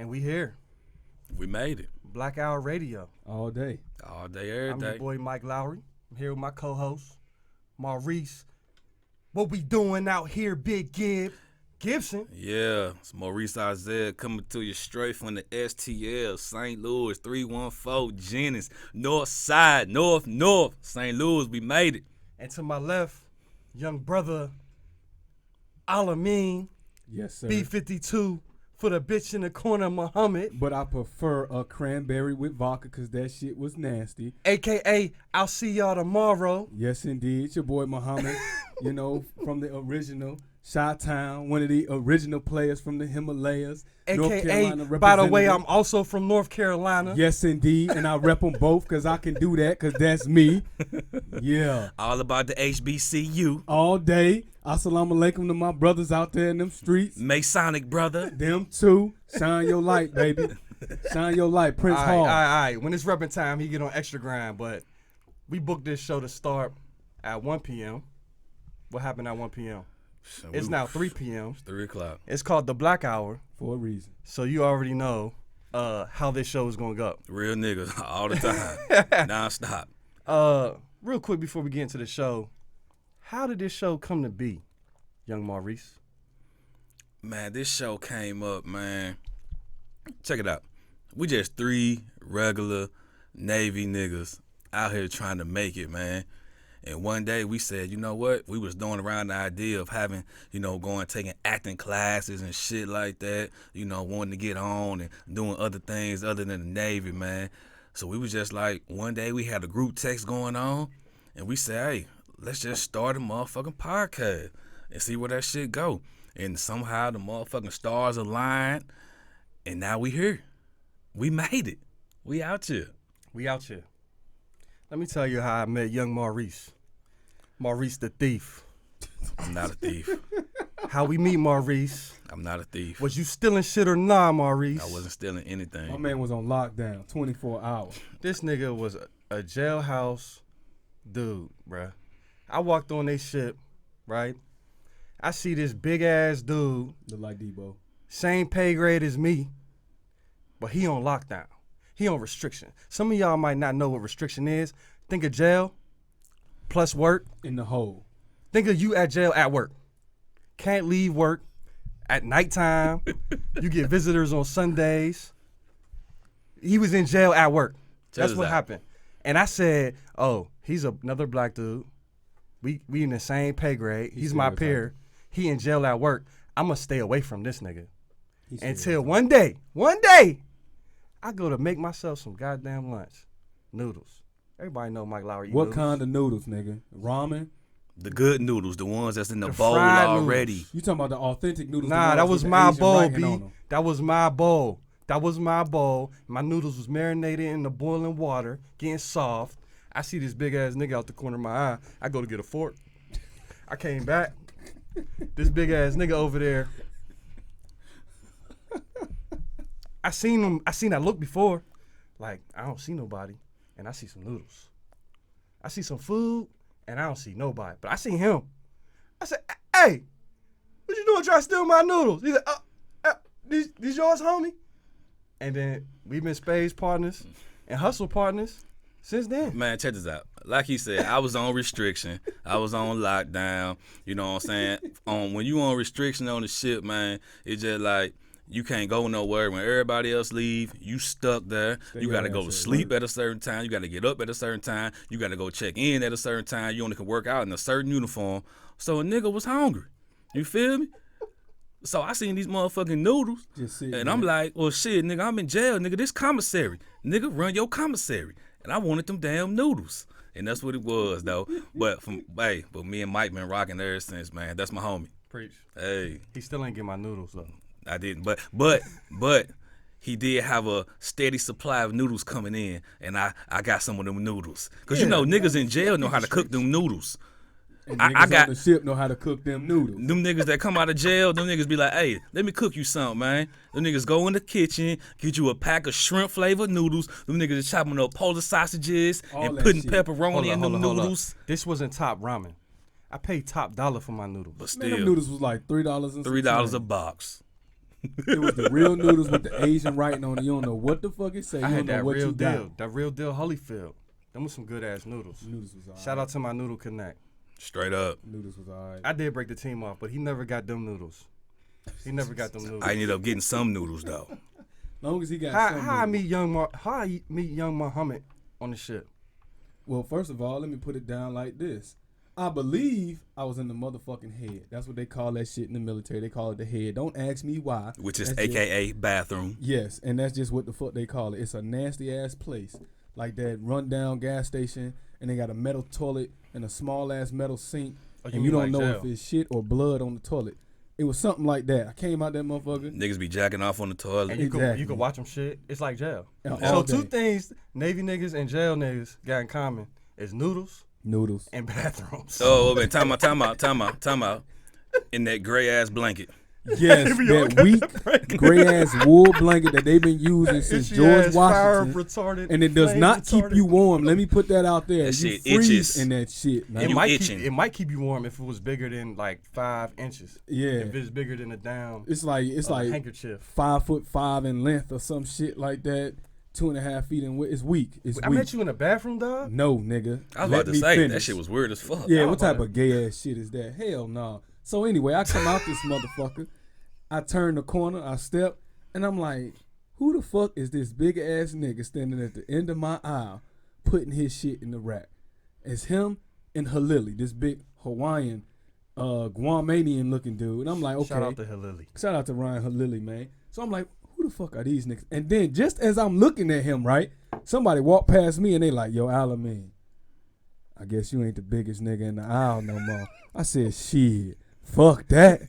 And we here. We made it. Black Hour Radio. All day. All day, every I'm day. your boy Mike Lowry. I'm here with my co-host, Maurice. What we doing out here, Big Gibson? Yeah, it's Maurice Isaiah coming to you straight from the STL, St. Louis, 314 Jennings, North Side, North, St. Louis, we made it. And to my left, young brother, Alameen, Yes, sir. B52, for the bitch in the corner, Muhammad. But I prefer a cranberry with vodka because that shit was nasty. AKA, I'll see y'all tomorrow. Yes, indeed. It's your boy Muhammad, from the original Chi-Town, one of the original players from the Himalayas. North AKA, Carolina by the way, I'm representative. also from North Carolina. Yes, indeed. And I rep them both because I can do that because that's me. Yeah. All about the HBCU. All day. Assalamu alaikum to my brothers out there in them streets. Masonic brother. Them too. Shine your light, baby. Shine your light. Prince Hall. All right. When it's repping time, he get on extra grind. But we booked this show to start at 1 p.m. What happened at 1 p.m.? So It's now 3 p.m. 3 o'clock. It's called the Black Hour. For a reason. So you already know how this show is going to go. Real niggas all the time. Non-stop. Real quick before we get into the show, how did this show come to be, young Maurice? Man, this show came up, man. Check it out. We just 3 regular Navy niggas out here trying to make it, man. And one day we said, you know what? We was throwing around the idea of having, taking acting classes and shit like that, wanting to get on and doing other things other than the Navy, man. So we was just like, one day we had a group text going on, and we said, hey, let's just start a motherfucking podcast and see where that shit go. And somehow the motherfucking stars aligned, and now we here. We made it. We out here. We out here. Let me tell you how I met young Maurice. Maurice the Thief. I'm not a thief. How we meet Maurice. I'm not a thief. Was you stealing shit or nah, Maurice? I wasn't stealing anything. My man was on lockdown 24 hours. This nigga was a jailhouse dude, bruh. I walked on they ship, right? I see this big ass dude, Look like Debo. same pay grade as me, but he on lockdown. He on restriction. Some of y'all might not know what restriction is. Think of jail plus work. In the hole. Think of you at jail at work. Can't leave work at nighttime. You get visitors on Sundays. He was in jail at work. That's what happened. And I said, oh, he's another black dude. We in the same pay grade. He's my peer. He in jail at work. I'm going to stay away from this nigga. Until one day, I go to make myself some goddamn lunch. Noodles. Everybody know Mike Lowry eat What noodles. kind of noodles, nigga? Ramen? The good noodles, the ones that's in the The bowl fried already. noodles. You talking about the authentic noodles? Nah, the that ones was with the my Asian bowl, writing B. on 'em. That was my bowl. That was my bowl. My noodles was marinated in the boiling water, getting soft. I see this big ass nigga out the corner of my eye. I go to get a fork. I came back. This big ass nigga over there. I seen him. I seen that look before. Like, I don't see nobody, and I see some noodles. I see some food, and I don't see nobody. But I see him. I said, hey, what you doing trying to steal my noodles? He's like, these yours, homie? And then we've been spades partners and hustle partners since then. Man, check this out. Like he said, I was on restriction. I was on lockdown. You know what I'm saying? When you on restriction on the ship, man, it's just like you can't go nowhere. When everybody else leave, you stuck there. You got to go to sleep at a certain time. You got to get up at a certain time. You got to go check in at a certain time. You only can work out in a certain uniform. So a nigga was hungry. You feel me? So I seen these motherfucking noodles, and I'm like, well, shit, nigga, I'm in jail, nigga. This commissary. Nigga, run your commissary. And I wanted them damn noodles. And that's what it was, though. But me and Mike been rocking ever since, man. That's my homie. Preach. Hey. He still ain't get my noodles, though. I didn't. But he did have a steady supply of noodles coming in, and I got some of them noodles. Because, niggas in jail know how to cook them noodles. And niggas on the ship know how to cook them noodles. Them niggas that come out of jail, them niggas be like, hey, let me cook you something, man. Them niggas go in the kitchen, get you a pack of shrimp flavored noodles. Them niggas is chopping up Polish sausages and putting pepperoni in them noodles. This wasn't top ramen. I paid top dollar for my noodles. But still, Man, them noodles was like $3 and $3 a box. It was the real noodles with the Asian writing on it. You don't know what the fuck it say. You I don't had know that what real you deal. got. That real deal Holyfield. Them was some good ass noodles. Noodles was alright. Shout out to my Noodle Connect. Straight up. Noodles was alright. I did break the team off, but he never got them noodles. He never got them noodles. I ended up getting some noodles though. Long as he got How, some how I noodles. meet young Muhammad on the ship? Well, first of all, let me put it down like this. I believe I was in the motherfucking head. That's what they call that shit in the military. They call it the head. Don't ask me why. Which is That's AKA bathroom. Yes, and that's just what the fuck they call it. It's a nasty ass place. Like that rundown gas station, and they got a metal toilet and a small ass metal sink. Oh, And you don't like know jail. if it's shit or blood on the toilet. It was something like that. I came out that motherfucker. Niggas be jacking off on the toilet. And you Exactly. can watch them shit. It's like jail. Yeah, So all two day. things Navy niggas and jail niggas got in common is noodles Noodles. and bathrooms. Oh, man, time out. In that gray ass blanket. Yes, that weak gray ass wool blanket that they've been using since Itchy George ass, fire Washington. retardant, And it does flame not keep retardant. you warm. Let me put that out there. That You shit freeze itches. in that shit, man. It You might itching. keep it might keep you warm if it was bigger than like 5 inches. Yeah. If it's bigger than a down It's like handkerchief. 5'5" in length or some shit like that. 2.5 feet in width. It's weak. It's I weak. met you in the bathroom, dog. No, nigga. I was Let about to me say finish. that shit was weird as fuck. Yeah, I what was type about of gay ass shit is that? Hell no. So anyway, I come out this motherfucker. I turn the corner, I step, and I'm like, who the fuck is this big ass nigga standing at the end of my aisle putting his shit in the rack? It's him and Halili, this big Hawaiian, Guamanian looking dude. And I'm like, okay. Shout out to Halili. Shout out to Ryan Halili, man. So I'm like, who the fuck are these niggas? And then just as I'm looking at him, right, somebody walked past me and they like, yo, Alameen, I guess you ain't the biggest nigga in the aisle no more. I said, shit, fuck that.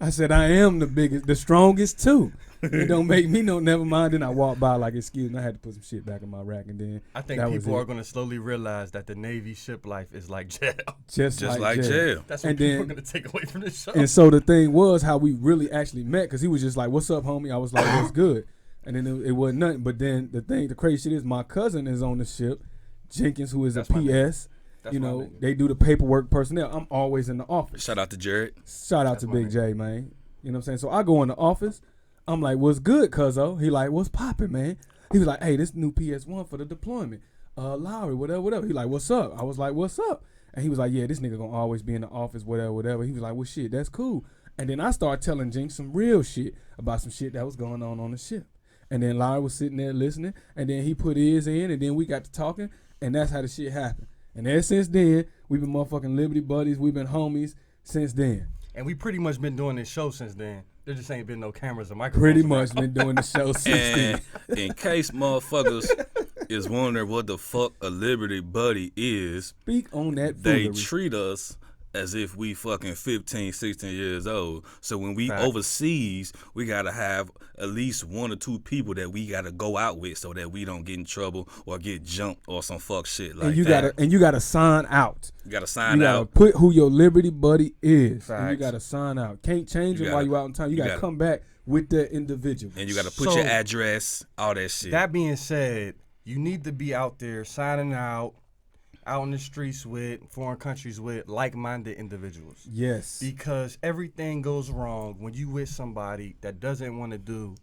I said, I am the biggest, the strongest too. It don't make me no never mind. Then I walked by like, excuse me, I had to put some shit back in my rack. And then I think that was people it. are going to slowly realize that the Navy ship life is like jail. just like jail. That's what And people then- are going to take away from this show. And so the thing was how we really actually met, because he was just like, what's up, homie? I was like, what's good? And then it wasn't nothing. But then the crazy shit is my cousin is on the ship, Jenkins, who is That's a my nigga. PS. That's You my know, nigga. they do the paperwork personnel. I'm always in the office. Shout out to Jared. Shout out That's to my Big nigga. J, man. You know what I'm saying? So I go in the office. I'm like, what's good, cuzzo? He like, what's poppin', man? He was like, hey, this new PS1 for the deployment. Lowry, whatever. He like, what's up? I was like, what's up? And he was like, yeah, this nigga gonna always be in the office, whatever. He was like, well, shit, that's cool. And then I started telling Jinx some real shit about some shit that was going on the ship. And then Lowry was sitting there listening, and then he put his in, and then we got to talking, and that's how the shit happened. And ever since then, we've been motherfucking Liberty buddies. We've been homies since then. And we pretty much been doing this show since then. There just ain't been no cameras or microphones. Pretty around. much been doing the show since then. And in case motherfuckers is wondering what the fuck a Liberty Buddy is, Speak on that they foolery. treat us as if we fucking 15, 16 years old. So when we Fact. overseas, we gotta have at least 1 or 2 people that we gotta go out with so that we don't get in trouble or get jumped or some fuck shit like and you that. gotta sign out. You gotta You sign gotta out. put who your Liberty buddy is. And you Facts. gotta sign out. Can't change You it while gotta- you out in town. You you gotta gotta- come back with that individual. And you gotta put So- your address, all that shit. That being said, you need to be out there signing out in the streets with, foreign countries with like-minded individuals. Yes. Because everything goes wrong when you with somebody that doesn't want to do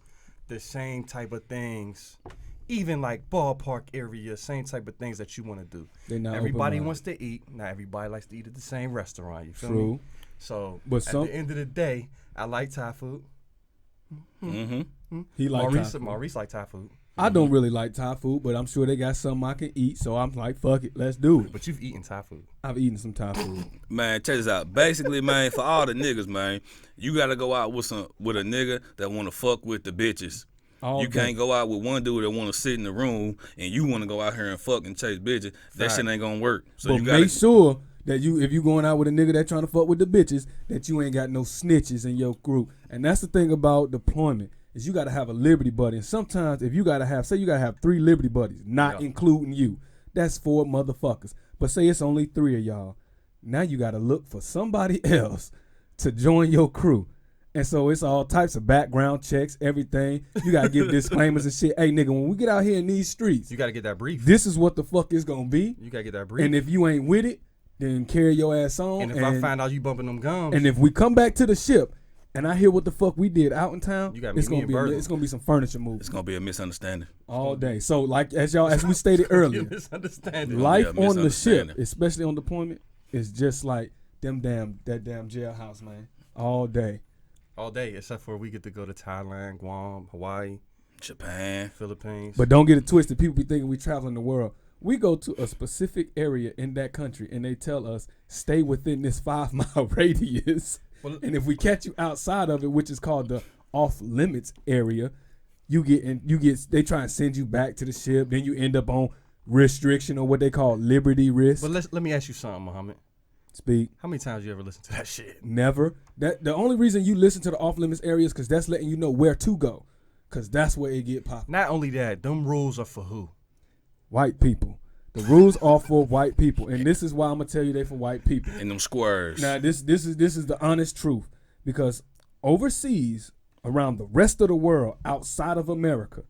the same type of things, even like ballpark area, same type of things that you want to do. They not Everybody open-minded. wants to eat. Not everybody likes to eat at the same restaurant. You feel True. me? So But at some- the end of the day, I like Thai food. Mm-hmm. He like Maurice, Thai food. Maurice like Thai food. I don't really like Thai food, but I'm sure they got something I can eat. So I'm like, fuck it, let's do it. But you've eaten Thai food. I've eaten some Thai food. Man, check this out. Basically, man, for all the niggas, man, you gotta go out with a nigga that wanna fuck with the bitches. All You day. can't go out with one dude that want to sit in the room and you want to go out here and fuck and chase bitches. That Fact. shit ain't gonna work. So But you gotta make sure that if you going out with a nigga that trying to fuck with the bitches, that you ain't got no snitches in your group. And that's the thing about deployment is you got to have a Liberty buddy. And sometimes if you got to have, say you got to have 3 Liberty buddies, not Yeah. including you, that's 4 motherfuckers. But say it's only 3 of y'all. Now you got to look for somebody else to join your crew. And so it's all types of background checks, everything. You got to give disclaimers and shit. Hey, nigga, when we get out here in these streets, You got to get that brief. this is what the fuck it's going to be. You got to get that brief. And if you ain't with it, then carry your ass on. And if I find out you bumping them gums, and if we come back to the ship and I hear what the fuck we did out in town, You got it's me gonna be and it's gonna be some furniture moving. It's gonna be a misunderstanding all day. So like as we stated earlier, misunderstanding. life Yeah, on the ship, misunderstanding. especially on deployment, is just like that damn jailhouse, man. All day. All day, except for we get to go to Thailand, Guam, Hawaii, Japan. Philippines. But don't get it twisted. People be thinking we traveling the world. We go to a specific area in that country, and they tell us stay within this 5-mile radius. Well, And if we catch you outside of it, which is called the off limits area, they try and send you back to the ship. Then you end up on restriction or what they call liberty risk. but let me ask you something, Muhammad. Speak. How many times you ever listen to that shit? Never. That the only reason you listen to the off limits areas because that's letting you know where to go, because that's where it get popping. Not only that, them rules are for who? White people. The rules are for white people, and this is why I'm gonna tell you they for white people. And them squares. Now this is the honest truth, because overseas, around the rest of the world, outside of America,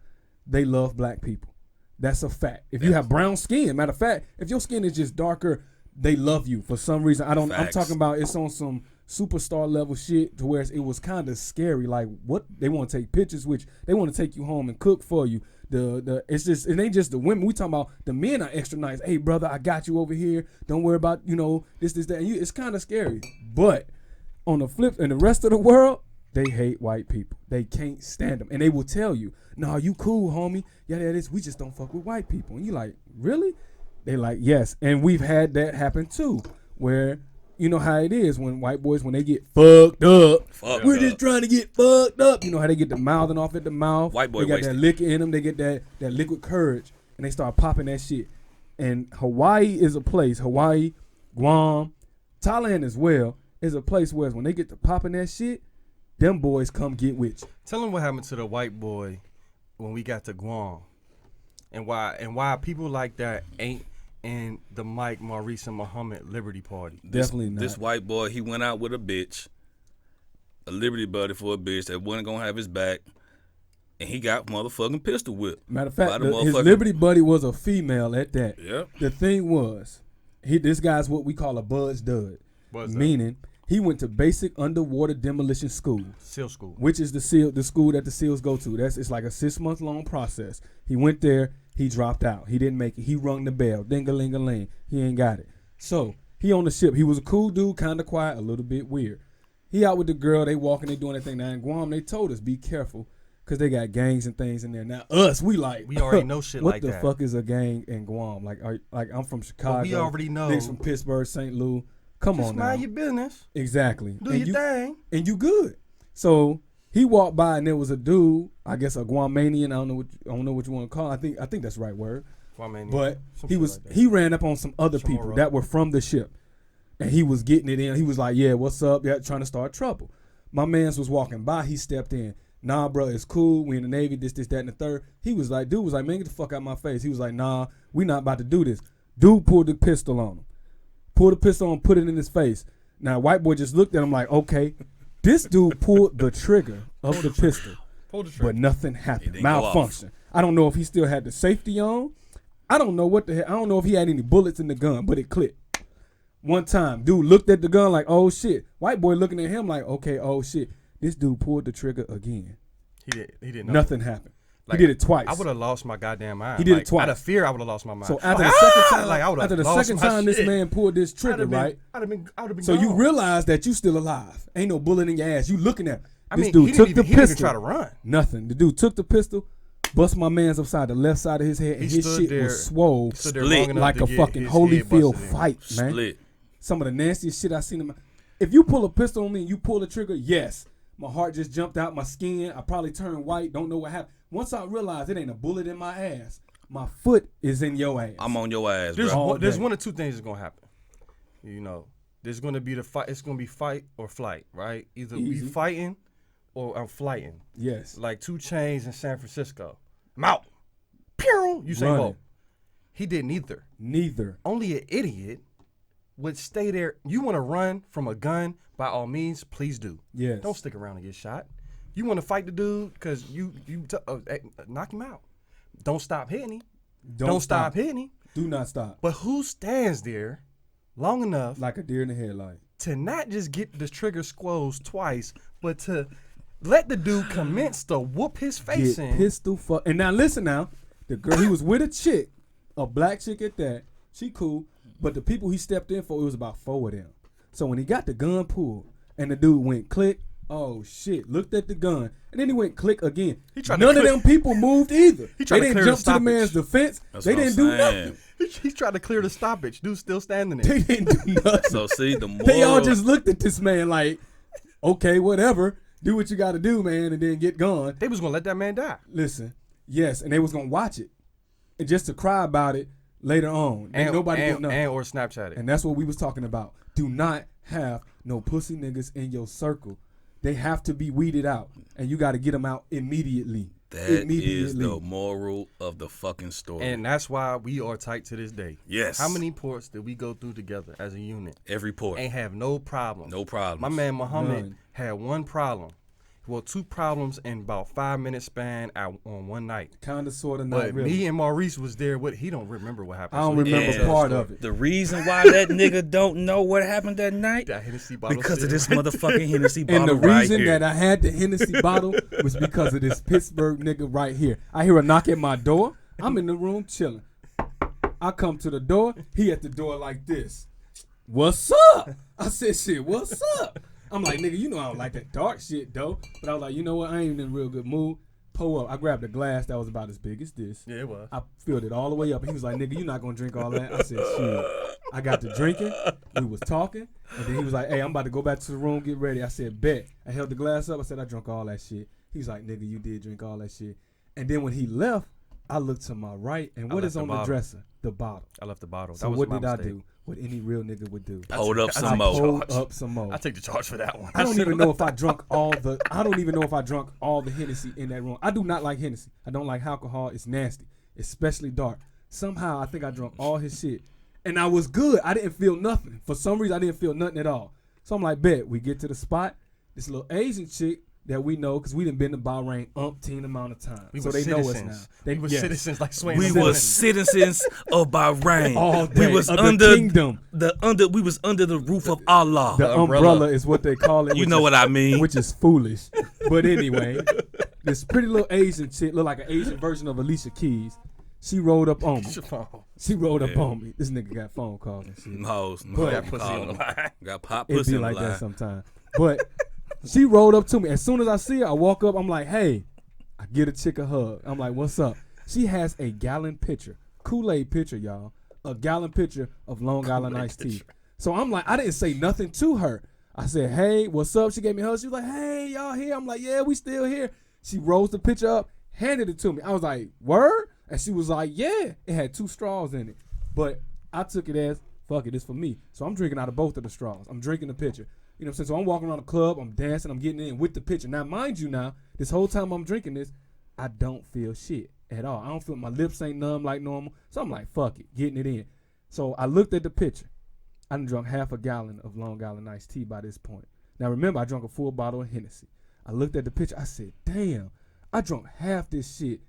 they love black people. That's a fact. If you have brown skin, matter of fact, if your skin is just darker, they love you for some reason. I'm Facts. talking about it's on some superstar level shit to where it was kind of scary. Like what they want to take pictures with you. They want to take you home and cook for you. It ain't just the women. We talking about the men are extra nice. Hey brother, I got you over here. Don't worry about this that. And it's kind of scary. But on the flip, in the rest of the world, they hate white people. They can't stand them, and they will tell you, "Nah, you cool, homie. Yeah, that is. We just don't fuck with white people." And you like, really? They like, yes. And we've had that happen too, where you know how it is when white boys, when they get fucked up, we're just trying to get fucked up. You know how they get the mouthing off at the mouth. White boy they got wasted. that liquor in them. They get that liquid courage, and they start popping that shit. And Hawaii is a place. Hawaii, Guam, Thailand as well is a place where when they get to popping that shit, them boys come get with you. Tell them what happened to the white boy when we got to Guam, and why people like that ain't in the Mike, Maurice, and Muhammad Liberty Party. Definitely not. This white boy, he went out with a bitch, a Liberty buddy for a bitch that wasn't gonna have his back, and he got motherfucking pistol whipped. Matter of fact, by the his motherfucking- Liberty buddy was a female at that. Yep. The thing was, this guy's what we call a buzz dud, meaning he went to basic underwater demolition school, SEAL school, which is the school that the SEALs go to. It's like a 6-month long process. He went there. He dropped out. He didn't make it. He rung the bell. Ding-a-ling-a-ling. He ain't got it. So he on the ship. He was a cool dude, kind of quiet, a little bit weird. He out with the girl. They walking. They doing their thing. Now in Guam, they told us be careful because they got gangs and things in there. Now us, we already know shit like that. What the fuck is a gang in Guam? Like I'm from Chicago. Well, we already know. Niggas from Pittsburgh, St. Louis. Come on now. Mind your business. Exactly. Do your thing. And you good. So he walked by and there was a dude, I guess a Guamanian. I don't know what you want to call it. I think that's the right word. Guamanian. But Like he ran up on some other people that were from the ship, and he was getting it in. He was like, "Yeah, what's up?" Yeah, trying to start trouble. My man's was walking by. He stepped in. Nah, bro, it's cool. We in the Navy. This, that, and the third. Dude was like, man, get the fuck out of my face. He was like, nah, we not about to do this. Dude pulled the pistol on him. Pulled the pistol on, put it in his face. Now, white boy just looked at him like, okay. This dude pulled the trigger of the pistol, but nothing happened. Malfunction. I don't know if he still had the safety on. I don't know what the hell. I don't know if he had any bullets in the gun, but it clicked. One time, dude looked at the gun like, oh shit. White boy looking at him like, okay, oh shit. This dude pulled the trigger again. He did nothing happened. Like, he did it twice. I would have lost my goddamn mind. He did it twice. Out of fear, I would have lost my mind. So after the second time, shit. this man pulled this trigger, right? I'd have been so gone. you realize that you still alive. Ain't no bullet in your ass. You looking at This dude he took didn't the even pistol. try to run. Nothing. The dude took the pistol, bust my man's upside the left side of his head, and his shit was swole like a fucking Holyfield fight, man. Split. Some of the nastiest shit I seen him. If you pull a pistol on me and you pull the trigger, yes, my heart just jumped out my skin. I probably turned white. Don't know what happened. Once I realized it ain't a bullet in my ass, my foot is in your ass. I'm on your ass, There's bro. there's one of two things that's gonna happen. You know, there's gonna be the fight. It's gonna be fight or flight, right? Either we fighting or I'm flighting. Yes. Like 2 Chainz in San Francisco. I'm out. Pew! You say both. He did neither. Neither. Only an idiot would stay there. You want to run from a gun? By all means, please do. Yes. Don't stick around and get shot. You want to fight the dude because knock him out. Don't stop hitting him. Don't stop hitting him. Do not stop. But who stands there long enough like a deer in the headlight to not just get the trigger squoze twice, but to let the dude commence to whoop his face Get in. pistol fuck. And now listen now, the girl, he was with a chick, a black chick at that. She cool, but the people he stepped in for, it was about 4 of them. So when he got the gun pulled and the dude went click, oh shit, looked at the gun, and then he went click again. None of them people moved either. They didn't jump to the man's defense. They didn't do nothing. He's trying to clear the stoppage. Dude's still standing there. They didn't do nothing. So see, the moral. They all just looked at this man like, okay, whatever. Do what you got to do, man, and then get gone. They was gonna let that man die. Listen, yes, and they was gonna watch it, and just to cry about it later on. And nobody did nothing. Or Snapchat it. And that's what we was talking about. Do not have no pussy niggas in your circle. They have to be weeded out, and you got to get them out immediately. That is the moral of the fucking story. And that's why we are tight to this day. Yes. How many ports did we go through together as a unit? Every port. Ain't have no problem. No problem. My man Muhammad None. had one problem. Well, 2 problems in about 5-minute span on one night. Kind of, sort of, not But really. me and Maurice was there with. He don't remember what happened. I don't So he remember can't tell part the of story. it. The reason why that nigga don't know what happened that night That Hennessy bottle because of sitting this right motherfucking Hennessy bottle And the right reason here. that I had the Hennessy bottle was because of this Pittsburgh nigga right here. I hear a knock at my door. I'm in the room chilling. I come to the door. He at the door like this. What's up? I said, shit, what's up? I'm like, nigga, you know I don't like that dark shit, though. But I was like, you know what? I ain't in a real good mood. Pull up. I grabbed a glass that was about as big as this. Yeah, it was. I filled it all the way up. He was like, nigga, you not going to drink all that? I said, shit. I got to drinking. We was talking. And then he was like, hey, I'm about to go back to the room, get ready. I said, bet. I held the glass up. I said, I drunk all that shit. He's like, nigga, you did drink all that shit. And then when he left, I looked to my right. And what is on the dresser? The bottle. I left the bottle. So that was what my did I mistake. do? What any real nigga would do. Pulled up I some take more. Pulled up some more. I take the charge for that one. I don't even know if I drunk all the. I don't even know if I drunk all the Hennessy in that room. I do not like Hennessy. I don't like alcohol. It's nasty, especially dark. Somehow I think I drunk all his shit, and I was good. I didn't feel nothing. For some reason, I didn't feel nothing at all. So I'm like, bet. We get to the spot. This little Asian chick that we know because we done been to Bahrain umpteen amount of time. We so were they know us citizens. now. They We were yes. citizens like Swain. We was citizens of Bahrain. All day. We was Of under the kingdom. We was under the roof of Allah. The umbrella is what they call it. You which know is- what I mean. Which is foolish. But anyway, this pretty little Asian chick, look like an Asian version of Alicia Keys. She rolled up on me. She rolled up on me. This nigga got phone calls and shit. Hoes. But- Got pussy on the line. Got pop It pussy be on the like line. that sometimes. But she rolled up to me. As soon as I see her, I walk up. I'm like, hey. I get a chick a hug. I'm like, what's up? She has a gallon pitcher. Kool-Aid pitcher, y'all. A gallon pitcher of Long Island iced tea. So I'm like, I didn't say nothing to her. I said, hey, what's up? She gave me a hug. She was like, hey, y'all here? I'm like, yeah, we still here. She rolls the pitcher up, handed it to me. I was like, word? And she was like, yeah. It had 2 straws in it. But I took it as, fuck it, it's for me. So I'm drinking out of both of the straws. I'm drinking the pitcher. You know what I'm saying? So I'm walking around the club, I'm dancing, I'm getting in with the pitcher. Now, mind you now, this whole time I'm drinking this, I don't feel shit at all. I don't feel, my lips ain't numb like normal. So I'm like, fuck it, getting it in. So I looked at the pitcher. I done drunk half a gallon of Long Island iced tea by this point. Now remember, I drank a full bottle of Hennessy. I looked at the pitcher, I said, damn, I drunk half this shit.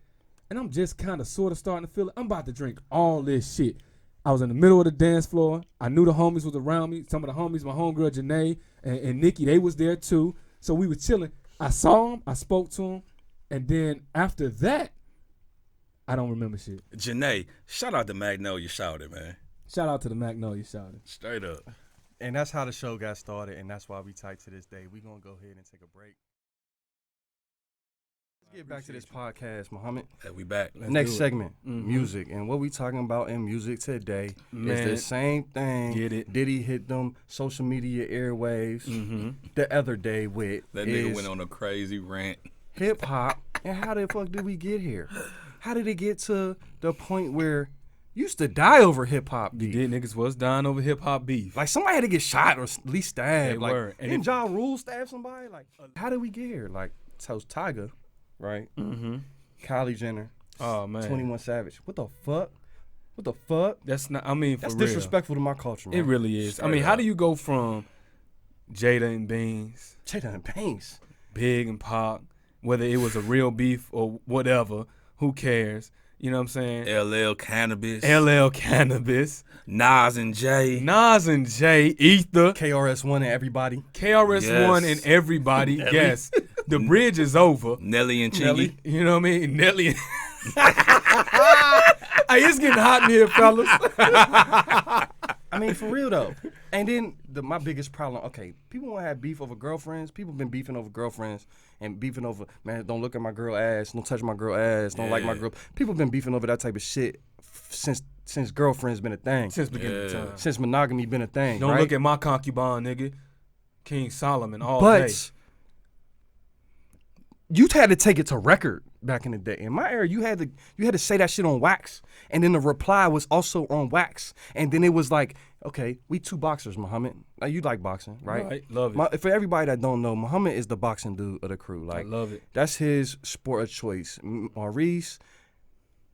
And I'm just kind of sort of starting to feel it. I'm about to drink all this shit. I was in the middle of the dance floor. I knew the homies was around me. Some of the homies, my homegirl Janae and Nikki, they was there too. So we was chilling. I saw him. I spoke to him. And then after that, I don't remember shit. Janae, shout out to Magnolia Shouted, man. Shout out to the Magnolia Shouted. Straight up. And that's how the show got started, and that's why we tight to this day. We're going to go ahead and take a break. Let's get back to this podcast, Muhammad. Hey, we back. Next do it. segment, music. And what we talking about in music today Man, is the same thing. get it. Diddy hit them social media airwaves the other day with That nigga went on a crazy rant. hip-hop. And how the fuck did we get here? How did it get to the point where you used to die over hip-hop beef? You did, niggas was dying over hip hop beef. Like, somebody had to get shot or at least stabbed. They Like, were. And didn't Ja Rule stab somebody? Like, how did we get here? Like, tells Tyga, right? Kylie Jenner, Oh man, 21 Savage. What the fuck? What the fuck? that's not. I mean, for That's real, disrespectful to my culture, man. it really is. I Straight mean, how up. do you go from Jada and Beans, Jada and Pains. Big and Pac, whether it was a real beef or whatever, who cares? You know what I'm saying? LL Cannabis. LL Cannabis. Nas and Jay. Ether. KRS-One and everybody. KRS-One and everybody. Yes. The bridge is over. Nelly and Chingy. Nelly. You know what I mean? Nelly. Hey, it's getting hot in here, fellas. I mean, for real though. And then my biggest problem, okay, people want to have beef over girlfriends. People been beefing over girlfriends and beefing over, man, don't look at my girl ass, don't touch my girl ass, don't like my girl. People been beefing over that type of shit since girlfriends been a thing. Since beginning of time. Since monogamy been a thing. Don't right? look at my concubine, nigga. King Solomon all but day. You had to take it to record back in the day. In my era, you had to say that shit on wax, and then the reply was also on wax, and then it was like, okay, we two boxers, Muhammad. Now you like boxing, right? Right, love it. For everybody that don't know, Muhammad is the boxing dude of the crew. Like, I love it. That's his sport of choice. Maurice,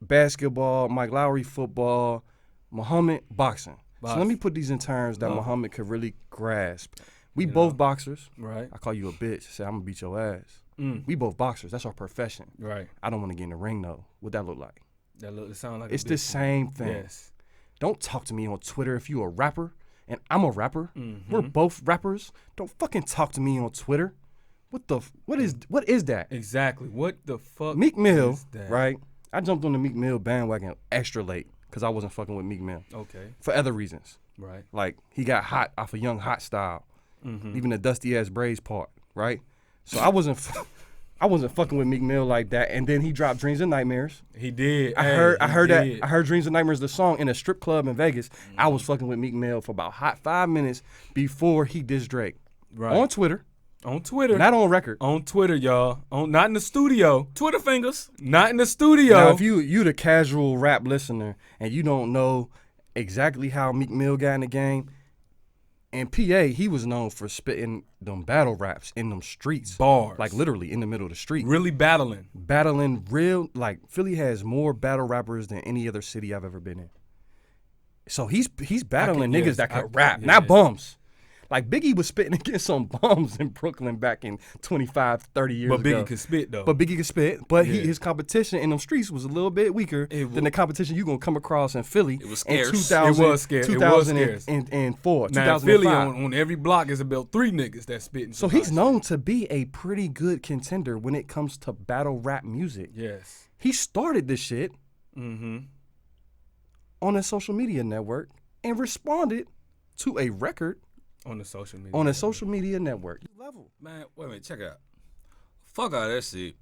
basketball. Mike Lowry, football. Muhammad, boxing. So let me put these in terms that Muhammad could really grasp. We both boxers. Right. I call you a bitch. Say I'm gonna beat your ass. We both boxers. That's our profession. Right. I don't want to get in the ring though. What that look like? It sound like it's the same thing. Yes. Don't talk to me on Twitter if you a rapper and I'm a rapper. Mm-hmm. We're both rappers. Don't fucking talk to me on Twitter. What is that? Exactly. What the fuck? Meek Mill, is that? Right? I jumped on the Meek Mill bandwagon extra late because I wasn't fucking with Meek Mill. Okay. For other reasons. Right. Like he got hot off of Young Hot style. Mm-hmm. Even the dusty ass braids part, right? So I wasn't fucking with Meek Mill like that. And then he dropped Dreams and Nightmares. He did. I heard Dreams and Nightmares, the song, in a strip club in Vegas. I was fucking with Meek Mill for about hot 5 minutes before he dissed Drake. Right. On Twitter. On Twitter. Not on record. On Twitter, y'all. Not in the studio. Twitter fingers. Not in the studio. Now, if you the casual rap listener and you don't know exactly how Meek Mill got in the game, in PA, he was known for spitting them battle raps in them streets. Bars. Like literally in the middle of the street. Really battling. Battling real, like Philly has more battle rappers than any other city I've ever been in. So he's battling niggas that could rap, not bums. Like Biggie was spitting against some bums in Brooklyn back in 25, 30 years ago. But Biggie could spit though. But Biggie could spit. But his competition in them streets was a little bit weaker than the competition you gonna come across in Philly. It was scarce. It was scarce. 2004, now 2005. Philly on every block is about 3 niggas that spitting. So he's known to be a pretty good contender when it comes to battle rap music. Yes. He started this shit on a social media network and responded to a record on the social media. On a social media network. Level. Man, wait a minute, check it out. Fuck all that shit.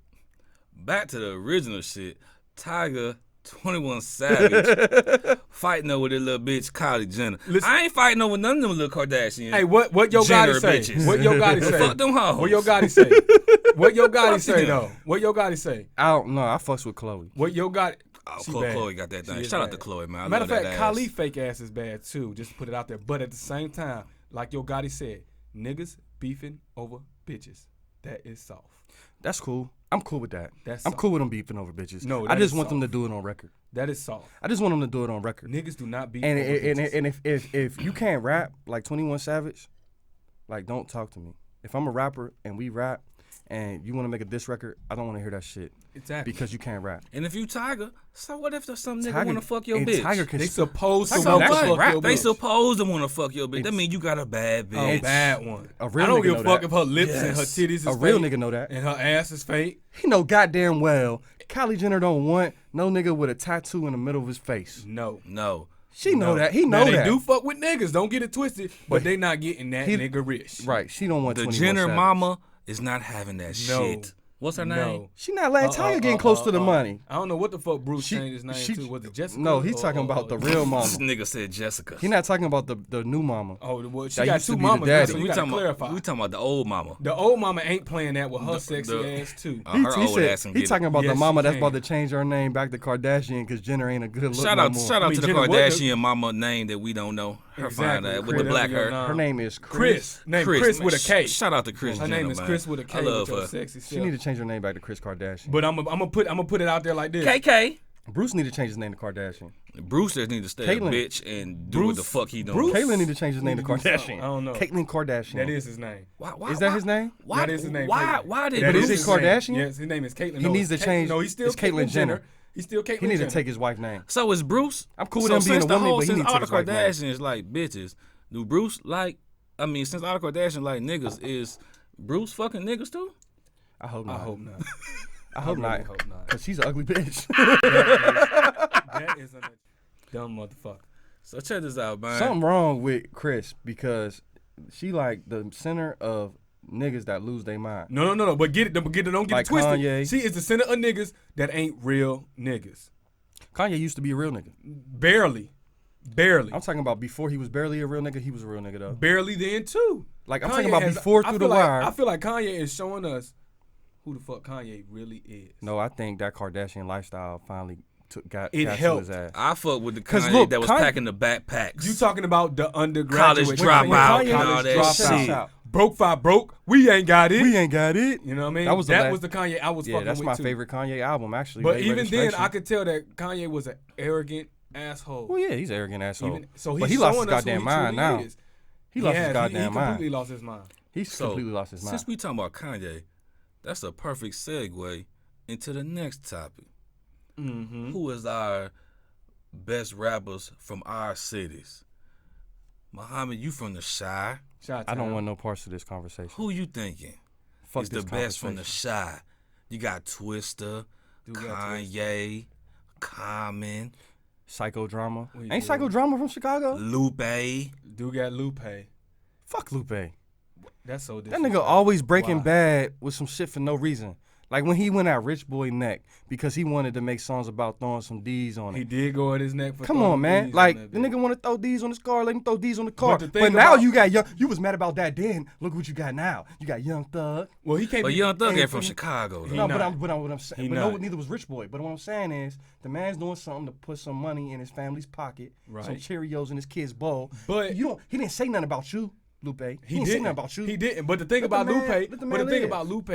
Back to the original shit. Tiger, 21 Savage, fighting over this little bitch, Kylie Jenner. Listen, I ain't fighting over none of them little Kardashians. Hey, what Yo Gotti say? Bitches. What Yo Gotti say? Fuck them hoes. What Yo Gotti say? What Yo Gotti say though? What Yo Gotti say? I don't know. I fucks with Chloe. What Yo Gotti? Oh, Chloe got that thing. Shout out to Chloe, man. Matter of fact, Kylie fake ass is bad too. Just to put it out there. But at the same time, like Yo Gotti said, niggas beefing over bitches. That is soft. That's cool. I'm cool with that. That's I'm soft. cool with them beefing over bitches. No, I just want them to do it on record. That is soft. I just want them to do it on record. Niggas do not beef over bitches. And if you can't rap like 21 Savage, like don't talk to me. If I'm a rapper and we rap and you want to make a diss record, I don't want to hear that shit. Exactly. Because you can't rap. And if you Tiger, so what if there's some nigga want to fuck your bitch? Tiger can they supposed to want to fuck your bitch. They bitch. supposed to want to fuck your bitch. That mean you got a bad bitch. A bad one. A real I don't nigga give a know fuck that. if her lips and her titties is A real fake nigga know that. and her ass is fake. He know goddamn well Kylie Jenner don't want no nigga with a tattoo in the middle of his face. No. She know that. He know now, that. They do fuck with niggas. Don't get it twisted. But they not getting that nigga rich. Right. She don't want the 21 Jenner Savage. mama is not having that shit. What's her name? No. She not letting Tiger getting close to the money. I don't know what the fuck Bruce changed his name to. Was it Jessica? No, he's talking about the real mama. This nigga said Jessica. He not talking about the new mama. Oh, well, she That got used to two be the mamas. daddy. So you gotta clarify. We talking about the old mama. The old mama ain't playing that with her sexy ass too. Her old ass can he get talking it. about the Yes, mama she that's can. about to change her name back to Kardashian because Jenner ain't a good look Shout no out more. to the Jenner, what Kardashian mama name that we don't know. Her fine Exactly. with the black hair. Her name is Chris. Chris with a K. Shout out to Chris. Her name is Chris with a K. I love with your her. sexy She self. need to change her name back to Kris Kardashian. But I'm gonna put it out there like this. KK. Bruce need to change his name to Kardashian. Bruce just need to stay Caitlyn. a bitch and do what the fuck he doing. Caitlyn need to change his name to Need to do Kardashian. something. I don't know. Caitlyn Kardashian. That is his name. Why, Is that his name? Why, That is his name. Why? Caitlyn. Why did That Bruce? Is it his name. Kardashian? Yes, his name is Caitlyn. He needs to change- No, he's still it's Caitlyn Jenner. He still Caitlyn He need to Jenner. take his wife's name. So is Bruce. I'm cool with him being a woman, but he since need to all take the his wife's name. Kardashians like bitches, do Bruce like? I mean, since all the Kardashians like niggas, is Bruce fucking niggas too? I hope not. I hope not. I hope really not. hope not. Cause she's an ugly bitch. That is a dumb motherfucker. So check this out, man. Something wrong with Chris because she like the center of niggas that lose their mind. No. But get it. Don't get Like it twisted. Kanye. She is the center of niggas that ain't real niggas. Kanye used to be a real nigga. Barely. I'm talking about before he was barely a real nigga. He was a real nigga though. Barely then too. Like I'm Kanye talking about has- before I Through feel the like- Wire. I feel like Kanye is showing us who the fuck Kanye really is. No, I think that Kardashian lifestyle finally got It to helped. his ass. I fuck with the 'Cause Kanye look, that was Kanye- packing the backpacks. You talking about the undergraduate College dropout Kanye and all that dropped shit. out. broke five broke. We ain't got it. We ain't got it. You know what I mean? That was the last- the Kanye I was Yeah, fucking that's with my too. favorite Kanye album actually. But Late even then, Registration. I could tell that Kanye was an arrogant asshole. Well, yeah, he's an arrogant asshole. So but he's he lost his showing us who goddamn he mind truly now. is. He lost his has. goddamn He completely mind. lost his mind. He's So, completely lost his mind. Since we talking about Kanye, that's a perfect segue into the next topic. Mm-hmm. Who is our best rappers from our cities? Muhammad, you from the Chi. I don't want no parts of this conversation. Who you thinking Fuck is this the best from the conversation. Chi? You got Twista, Kanye, Common, Psychodrama. What you Ain't doing? Psychodrama from Chicago? Lupe. Do got Lupe. Fuck Lupe. That's so That disrespectful. nigga always breaking Why? bad with some shit for no reason. Like when he went at Rich Boy neck because he wanted to make songs about throwing some D's on it. He did go at his neck for Come throwing on, man. D's Like on that the bitch. nigga want to throw D's on his car, let him throw D's on the car. the But, thing now about- you got young. You was mad about that then. Look what you got now. You got Young Thug. Well, he can't But be. Young Thug ain't ain't from from- Chicago. He No, not. but what I'm saying, He but no, not. neither was Rich Boy. But what I'm saying is, the man's doing something to put some money in his family's pocket, some Right. Cheerios in his kid's bowl. But- he didn't say nothing about you, Lupe. He didn't say didn't. nothing about you. He didn't. But the thing Let about the man- Lupe, let the but man the thing live. about Lupe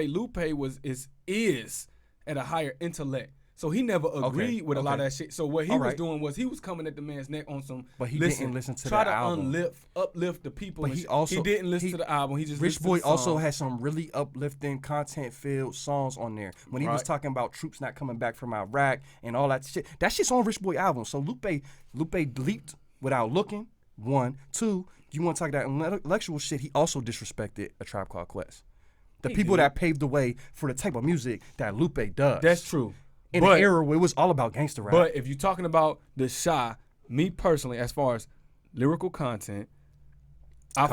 is at a higher intellect. So he never agreed with a lot of okay. that shit. So what he All was right. doing was he was coming at the man's neck on some. But he didn't listen to try the to album. uplift the people. But and he shit. also- he didn't listen he- to the album. He just Rich listened Boy to the also song. had some really uplifting, content-filled songs on there. When he was Right. talking about troops not coming back from Iraq and all that shit. That shit's on Rich Boy album. So Lupe leaped without looking. 1, 2. You want to talk that intellectual shit? He also disrespected A Tribe Called Quest. The people that paved the way for the type of music that Lupe does. That's true. In But- an era where it was all about gangster rap. But if you're talking about the Chi, me personally, as far as lyrical content, I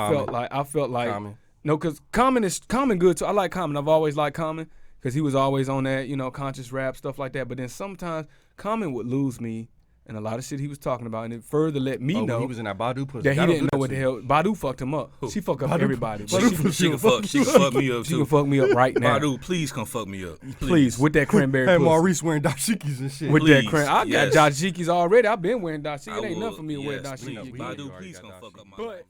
felt like Common. no, because Common good too. I like Common. I've always liked Common because he was always on that, conscious rap stuff like that. But then sometimes Common would lose me and a lot of shit he was talking about, and it further let me when know he was in that Badu pussy. that he That'll didn't do know what that the to you. hell. Badu fucked him up. She fucked up everybody. She can fuck me up She can too. fuck me up right now. Badu, please come fuck me up. Please, with that cranberry Hey, pussy. Maurice wearing dashikis and shit. With Please, that cran, I yes. got dashikis already. I've been wearing dashikis. I It ain't will. nothing for me to wear Yes, dashikis. please. We Badu, already please got come dashikis. fuck up my But